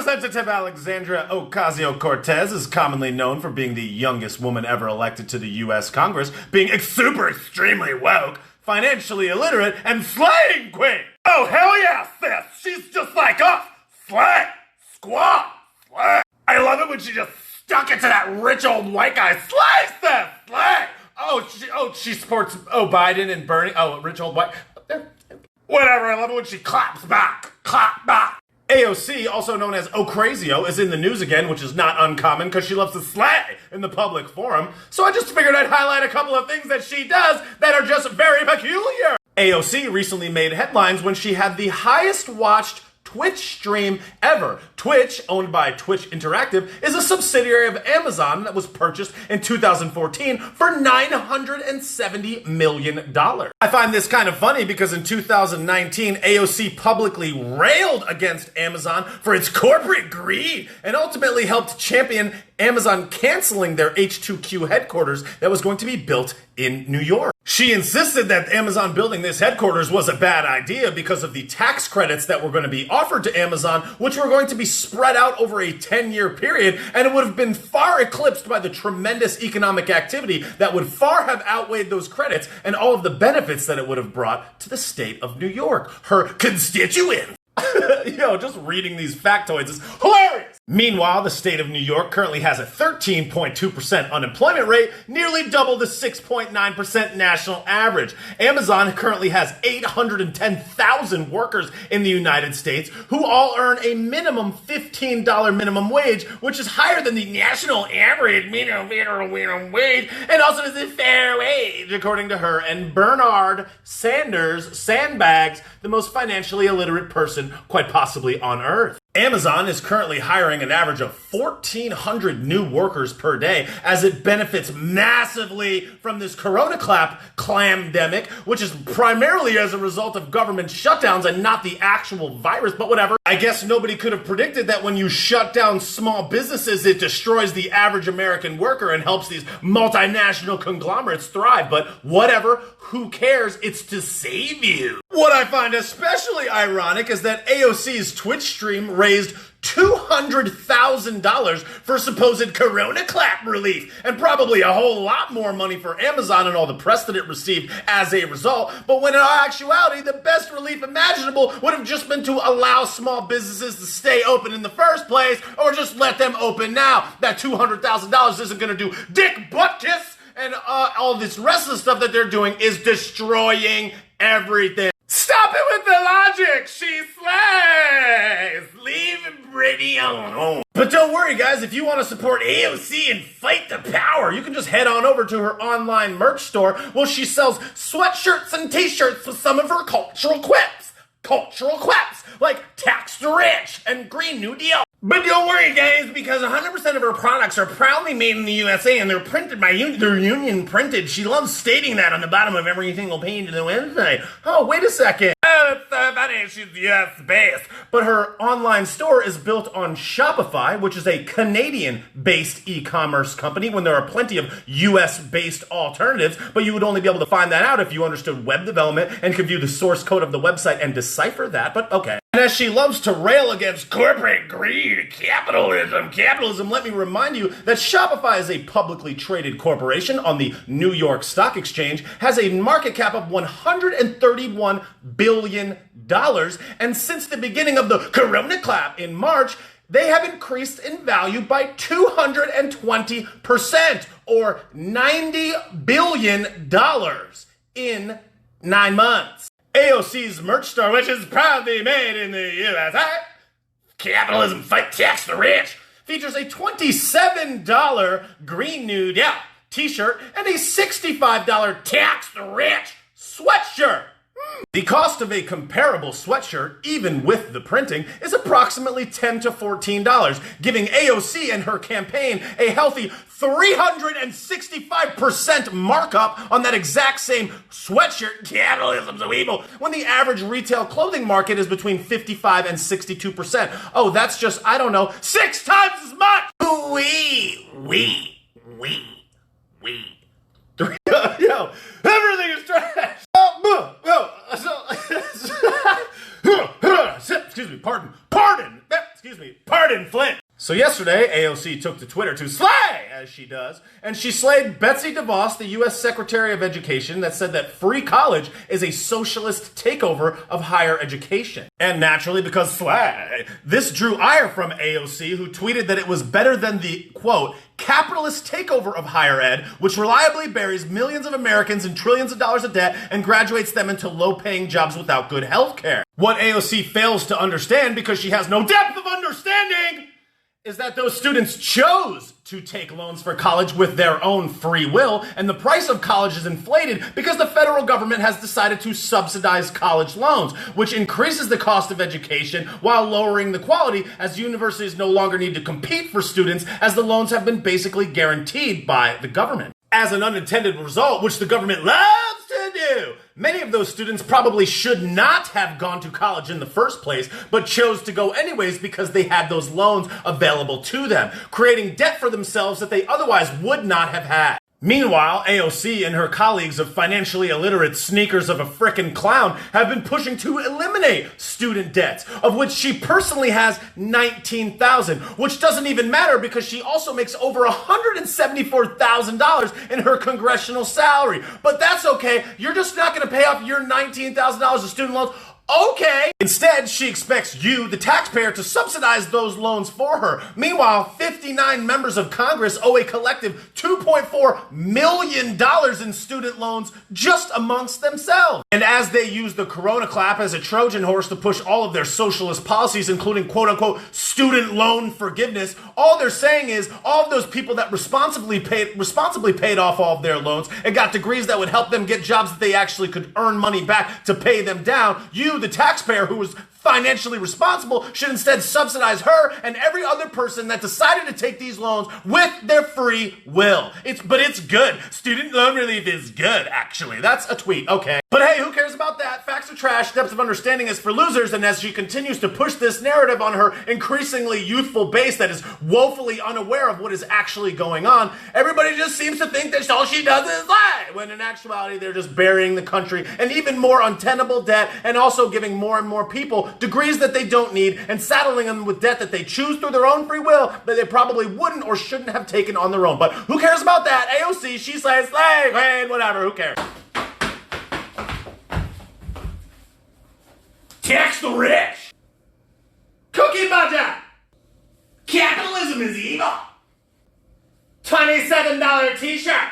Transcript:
Representative Alexandria Ocasio-Cortez is commonly known for being the youngest woman ever elected to the U.S. Congress, being super extremely woke, financially illiterate, and slaying queen. Oh, hell yeah, sis. She's just like us. Slay. Squat. Slay. I love it when she just stuck it to that rich old white guy. Slay, sis. Slay. She supports, Biden and Bernie. Oh, rich old white. Whatever, I love it when she claps back. Clap back. AOC, also known as Ocrazio, is in the news again, which is not uncommon because she loves to slay in the public forum. So I just figured I'd highlight a couple of things that she does that are just very peculiar. AOC recently made headlines when she had the highest watched Twitch stream ever. Twitch, owned by Twitch Interactive, is a subsidiary of Amazon that was purchased in 2014 for $970 million. I find this kind of funny because in 2019, AOC publicly railed against Amazon for its corporate greed and ultimately helped champion Amazon canceling their HQ headquarters that was going to be built in New York. She insisted that Amazon building this headquarters was a bad idea because of the tax credits that were going to be offered to Amazon, which were going to be spread out over a 10-year period, and it would have been far eclipsed by the tremendous economic activity that would far have outweighed those credits and all of the benefits that it would have brought to the state of New York, her constituents. Just reading these factoids is hilarious. Meanwhile, the state of New York currently has a 13.2% unemployment rate, nearly double the 6.9% national average. Amazon currently has 810,000 workers in the United States who all earn a minimum $15 minimum wage, which is higher than the national average minimum wage, and also is a fair wage, according to her and Bernard Sanders Sandbags, the most financially illiterate person quite possibly on Earth. Amazon is currently hiring an average of 1,400 new workers per day as it benefits massively from this clamdemic, which is primarily as a result of government shutdowns and not the actual virus, but whatever. I guess nobody could have predicted that when you shut down small businesses, it destroys the average American worker and helps these multinational conglomerates thrive, but whatever, who cares? It's to save you. What I find especially ironic is that AOC's Twitch stream raised $200,000 for supposed corona clap relief, and probably a whole lot more money for Amazon and all the press that it received as a result. But when in actuality, the best relief imaginable would have just been to allow small businesses to stay open in the first place, or just let them open now. That $200,000 isn't going to do dick butt kiss, and all this rest of the stuff that they're doing is destroying everything. Stop it with the logic! She slays! Leave Brittany alone. But don't worry, guys. If you want to support AOC and fight the power, you can just head on over to her online merch store where she sells sweatshirts and t-shirts with some of her cultural quips. Cultural quips like tax the rich and Green New Deal. But don't worry, guys, because 100% of her products are proudly made in the USA and they're printed by they're union printed. She loves stating that on the bottom of every single page of the website. Oh, wait a second. Oh, it's so funny. She's US-based. But her online store is built on Shopify, which is a Canadian-based e-commerce company, when there are plenty of US-based alternatives. But you would only be able to find that out if you understood web development and could view the source code of the website and decipher that. But okay. And as she loves to rail against corporate greed, capitalism, let me remind you that Shopify is a publicly traded corporation on the New York Stock Exchange, has a market cap of $131 billion, and since the beginning of the corona clap in March, they have increased in value by 220%, or $90 billion in 9 months. AOC's merch store, which is proudly made in the USA, Capitalism Fight Tax the Rich, features a $27 Green New Deal t-shirt and a $65 Tax the Rich sweatshirt. The cost of a comparable sweatshirt, even with the printing, is approximately $10 to $14, giving AOC and her campaign a healthy 365% markup on that exact same sweatshirt. Capitalism's so evil, when the average retail clothing market is between 55 and 62%. Oh, that's just, 6 times as much! Yo, everything is trash! Excuse me, pardon. Excuse pardon Flint. So yesterday, AOC took to Twitter to slay, as she does, and she slayed Betsy DeVos, the U.S. Secretary of Education, that said that free college is a socialist takeover of higher education. And naturally, because slay, this drew ire from AOC, who tweeted that it was better than the, quote, capitalist takeover of higher ed, which reliably buries millions of Americans in trillions of dollars of debt and graduates them into low-paying jobs without good health care. What AOC fails to understand, because she has no depth of understanding, is that those students chose to take loans for college with their own free will, and the price of college is inflated because the federal government has decided to subsidize college loans, which increases the cost of education while lowering the quality, as universities no longer need to compete for students, as the loans have been basically guaranteed by the government. As an unintended result, which the government loves to do, many of those students probably should not have gone to college in the first place, but chose to go anyways because they had those loans available to them, creating debt for themselves that they otherwise would not have had. Meanwhile, AOC and her colleagues of financially illiterate sneakers of a frickin' clown have been pushing to eliminate student debts, of which she personally has 19,000, which doesn't even matter because she also makes over $174,000 in her congressional salary. But that's okay. You're just not going to pay off your $19,000 of student loans. Okay. Instead, she expects you, the taxpayer, to subsidize those loans for her. Meanwhile, 59 members of Congress owe a collective $2.4 million in student loans just amongst themselves. And as they use the Corona clap as a Trojan horse to push all of their socialist policies, including quote-unquote student loan forgiveness, all they're saying is all of those people that responsibly paid off all of their loans and got degrees that would help them get jobs that they actually could earn money back to pay them down, you, the taxpayer who was financially responsible, should instead subsidize her and every other person that decided to take these loans with their free will. But it's good. Student loan relief is good, actually. That's a tweet. Okay. But hey, who cares about that? Facts are trash. Depth of understanding is for losers. And as she continues to push this narrative on her increasingly youthful base that is woefully unaware of what is actually going on, everybody just seems to think that all she does is lie, when in actuality they're just burying the country in even more untenable debt, and also giving more and more people degrees that they don't need and saddling them with debt that they choose through their own free will that they probably wouldn't or shouldn't have taken on their own. But who cares about that? AOC, she says, hey, whatever, who cares? Tax the rich. Cookie budget. Capitalism is evil. $27 t-shirt.